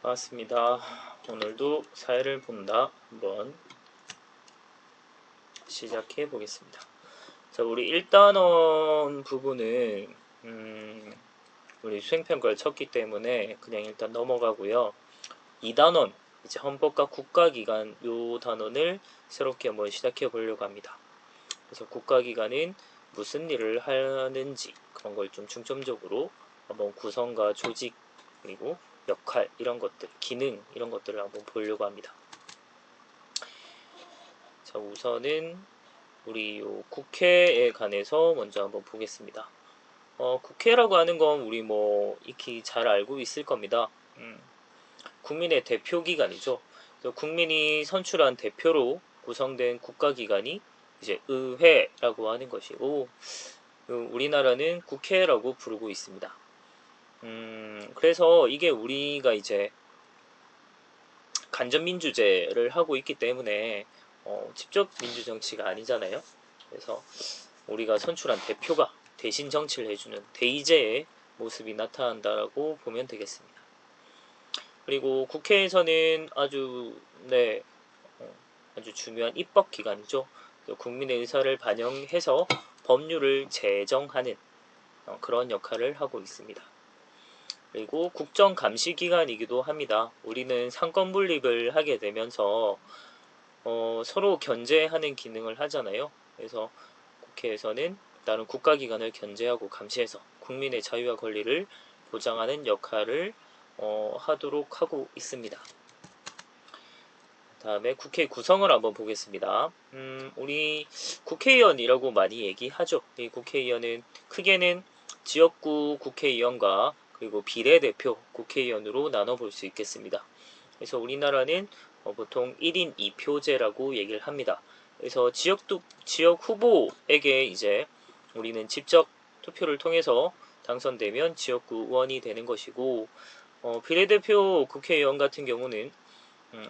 반갑습니다. 오늘도 사회를 본다 한번 시작해 보겠습니다. 자, 우리 1단원 부분은 우리 수행평가를 쳤기 때문에 그냥 일단 넘어가고요. 2단원 이제 헌법과 국가기관 요 단원을 새롭게 한번 시작해 보려고 합니다. 그래서 국가기관은 무슨 일을 하는지 그런 걸 좀 중점적으로 한번 구성과 조직 그리고 역할 이런 것들, 기능 이런 것들을 한번 보려고 합니다. 자, 우선은 우리 요 국회에 관해서 먼저 한번 보겠습니다. 국회라고 하는 건 우리 뭐 익히 잘 알고 있을 겁니다. 국민의 대표기관이죠. 국민이 선출한 대표로 구성된 국가기관이 이제 의회라고 하는 것이고, 우리나라는 국회라고 부르고 있습니다. 그래서 이게 우리가 이제 간접민주제를 하고 있기 때문에 직접 민주정치가 아니잖아요. 그래서 우리가 선출한 대표가 대신 정치를 해주는 대의제의 모습이 나타난다라고 보면 되겠습니다. 그리고 국회에서는 아주 중요한 입법기관이죠. 국민의 의사를 반영해서 법률을 제정하는 그런 역할을 하고 있습니다. 그리고 국정감시기관이기도 합니다. 우리는 상권분립을 하게 되면서 서로 견제하는 기능을 하잖아요. 그래서 국회에서는 다른 국가기관을 견제하고 감시해서 국민의 자유와 권리를 보장하는 역할을 하도록 하고 있습니다. 다음에 국회 구성을 한번 보겠습니다. 우리 국회의원이라고 많이 얘기하죠. 이 국회의원은 크게는 지역구 국회의원과 그리고 비례대표 국회의원으로 나눠볼 수 있겠습니다. 그래서 우리나라는 보통 1인 2표제라고 얘기를 합니다. 그래서 지역 후보에게 이제 우리는 직접 투표를 통해서 당선되면 지역구 의원이 되는 것이고, 비례대표 국회의원 같은 경우는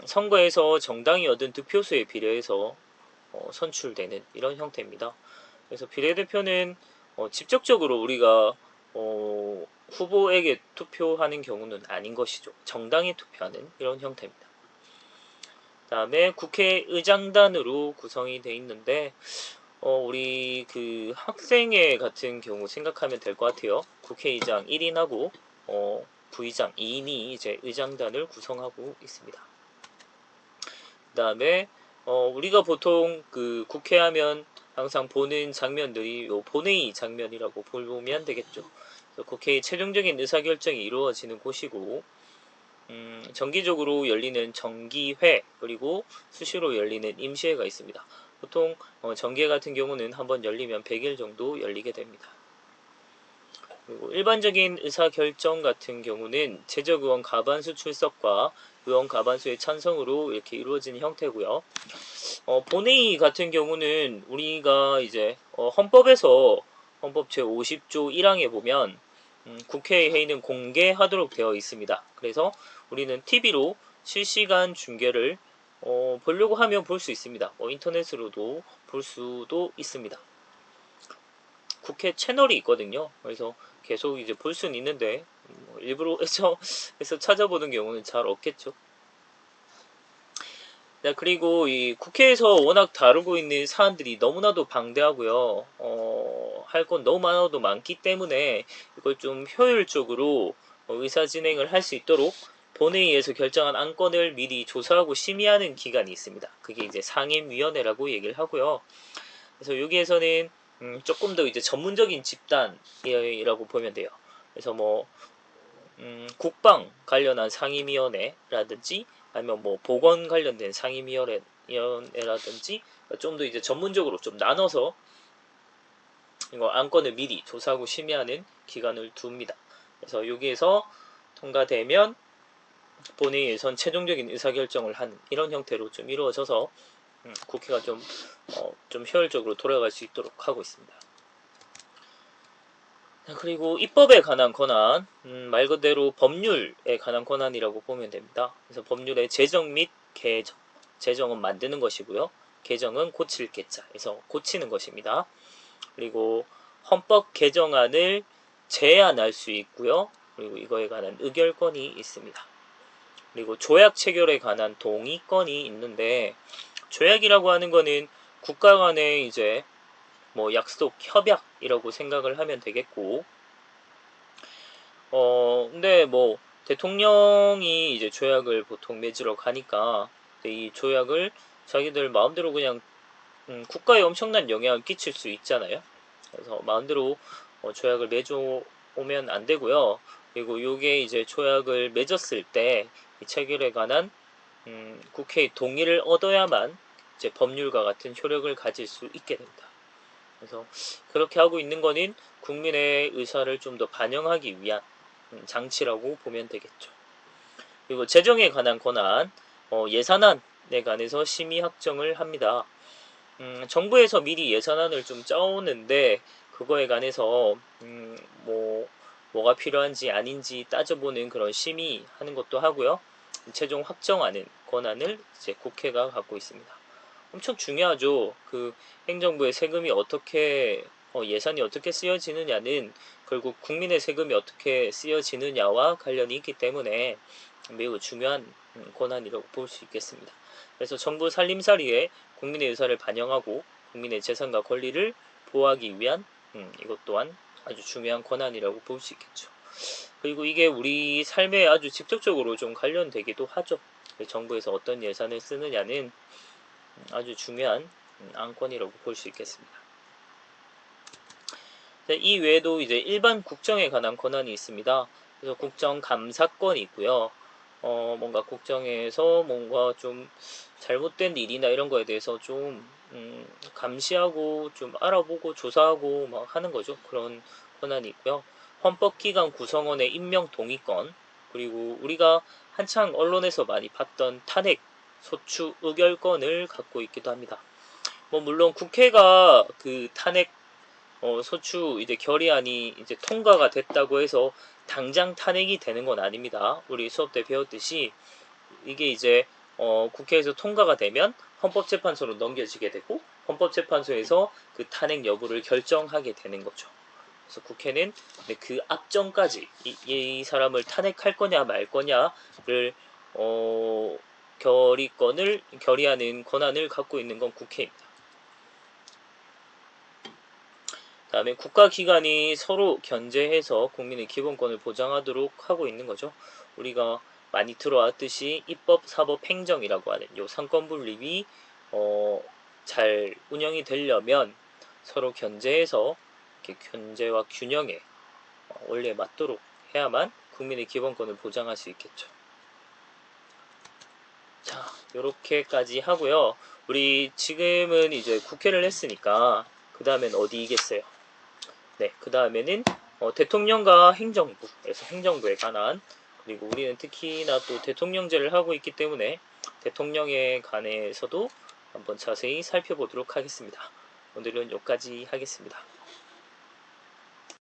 선거에서 정당이 얻은 득표수에 비례해서 선출되는 이런 형태입니다. 그래서 비례대표는 직접적으로 우리가 후보에게 투표하는 경우는 아닌 것이죠. 정당에 투표하는 이런 형태입니다. 다음에 국회의장단으로 구성이 되어 있는데 우리 그 학생회 같은 경우 생각하면 될 것 같아요. 국회의장 1인하고 부의장 2인이 이제 의장단을 구성하고 있습니다. 그 다음에 우리가 보통 그 국회하면 항상 보는 장면들이 요 본회의 장면이라고 보면 되겠죠. 국회의 최종적인 의사결정이 이루어지는 곳이고, 정기적으로 열리는 정기회 그리고 수시로 열리는 임시회가 있습니다. 보통 정기회 같은 경우는 한번 열리면 100일 정도 열리게 됩니다. 그리고 일반적인 의사결정 같은 경우는 재적의원 과반수 출석과 의원 과반수의 찬성으로 이렇게 이루어지는 형태고요. 본회의 같은 경우는 우리가 이제 헌법에서 헌법 제50조 1항에 보면 국회 회의는 공개하도록 되어 있습니다. 그래서 우리는 TV로 실시간 중계를 보려고 하면 볼 수 있습니다. 인터넷으로도 볼 수도 있습니다. 국회 채널이 있거든요. 그래서 계속 이제 볼 수는 있는데 일부러 해서 찾아보는 경우는 잘 없겠죠. 네, 그리고 이 국회에서 워낙 다루고 있는 사안들이 너무나도 방대하고요. 할 건 너무 많아도 많기 때문에 이걸 좀 효율적으로 의사 진행을 할 수 있도록 본회의에서 결정한 안건을 미리 조사하고 심의하는 기관이 있습니다. 그게 이제 상임위원회라고 얘기를 하고요. 그래서 여기에서는 조금 더 이제 전문적인 집단이라고 보면 돼요. 그래서 뭐 국방 관련한 상임위원회라든지 아니면 뭐 보건 관련된 상임위원회라든지 좀 더 이제 전문적으로 좀 나눠서 이거 안건을 미리 조사하고 심의하는 기간을 둡니다. 그래서 여기에서 통과되면 본회의에선 최종적인 의사결정을 하는 이런 형태로 좀 이루어져서 국회가 좀 효율적으로 돌아갈 수 있도록 하고 있습니다. 그리고 입법에 관한 권한, 말 그대로 법률에 관한 권한이라고 보면 됩니다. 그래서 법률의 제정 및 개정, 제정은 만드는 것이고요. 개정은 고칠 개자, 그래서 고치는 것입니다. 그리고 헌법 개정안을 제안할 수 있고요. 그리고 이거에 관한 의결권이 있습니다. 그리고 조약 체결에 관한 동의권이 있는데, 조약이라고 하는 거는 국가 간의 이제 뭐 약속, 협약이라고 생각을 하면 되겠고, 근데 뭐 대통령이 이제 조약을 보통 맺으러 가니까 이 조약을 자기들 마음대로 그냥 국가에 엄청난 영향을 끼칠 수 있잖아요. 그래서 마음대로 조약을 맺어 오면 안 되고요. 그리고 요게 이제 조약을 맺었을 때 이 체결에 관한 국회의 동의를 얻어야만 이제 법률과 같은 효력을 가질 수 있게 됩니다. 그래서 그렇게 하고 있는 거는 국민의 의사를 좀 더 반영하기 위한 장치라고 보면 되겠죠. 그리고 재정에 관한 권한, 예산안에 관해서 심의 확정을 합니다. 정부에서 미리 예산안을 좀 짜오는데 그거에 관해서 뭐가 필요한지 아닌지 따져보는 그런 심의하는 것도 하고요. 최종 확정하는 권한을 이제 국회가 갖고 있습니다. 엄청 중요하죠. 그 행정부의 세금이 어떻게 예산이 어떻게 쓰여지느냐는 결국 국민의 세금이 어떻게 쓰여지느냐와 관련이 있기 때문에 매우 중요한 권한이라고 볼 수 있겠습니다. 그래서 정부 살림살이에 국민의 의사를 반영하고 국민의 재산과 권리를 보호하기 위한 이것 또한 아주 중요한 권한이라고 볼 수 있겠죠. 그리고 이게 우리 삶에 아주 직접적으로 좀 관련되기도 하죠. 정부에서 어떤 예산을 쓰느냐는 아주 중요한 안건이라고 볼 수 있겠습니다. 이 외에도 이제 일반 국정에 관한 권한이 있습니다. 그래서 국정감사권이 있고요. 뭔가 국정에서 뭔가 좀 잘못된 일이나 이런 거에 대해서 좀 감시하고 좀 알아보고 조사하고 막 하는 거죠. 그런 권한이 있고요. 헌법기관 구성원의 임명 동의권, 그리고 우리가 한창 언론에서 많이 봤던 탄핵 소추 의결권을 갖고 있기도 합니다. 뭐 물론 국회가 그 탄핵 소추 이제 결의안이 이제 통과가 됐다고 해서 당장 탄핵이 되는 건 아닙니다. 우리 수업 때 배웠듯이 이게 이제 국회에서 통과가 되면 헌법재판소로 넘겨지게 되고 헌법재판소에서 그 탄핵 여부를 결정하게 되는 거죠. 그래서 국회는 그 앞전까지 이 사람을 탄핵할 거냐 말 거냐를 결의하는 권한을 갖고 있는 건 국회입니다. 다음에 국가기관이 서로 견제해서 국민의 기본권을 보장하도록 하고 있는 거죠. 우리가 많이 들어왔듯이 입법, 사법, 행정이라고 하는 요 삼권분립이 잘 운영이 되려면 서로 견제해서 이렇게 견제와 균형에 원리에 맞도록 해야만 국민의 기본권을 보장할 수 있겠죠. 자, 요렇게까지 하고요. 우리 지금은 이제 국회를 했으니까 그 다음엔 어디이겠어요? 네, 그 다음에는 대통령과 행정부, 그래서 행정부에 관한, 그리고 우리는 특히나 또 대통령제를 하고 있기 때문에 대통령에 관해서도 한번 자세히 살펴보도록 하겠습니다. 오늘은 여기까지 하겠습니다.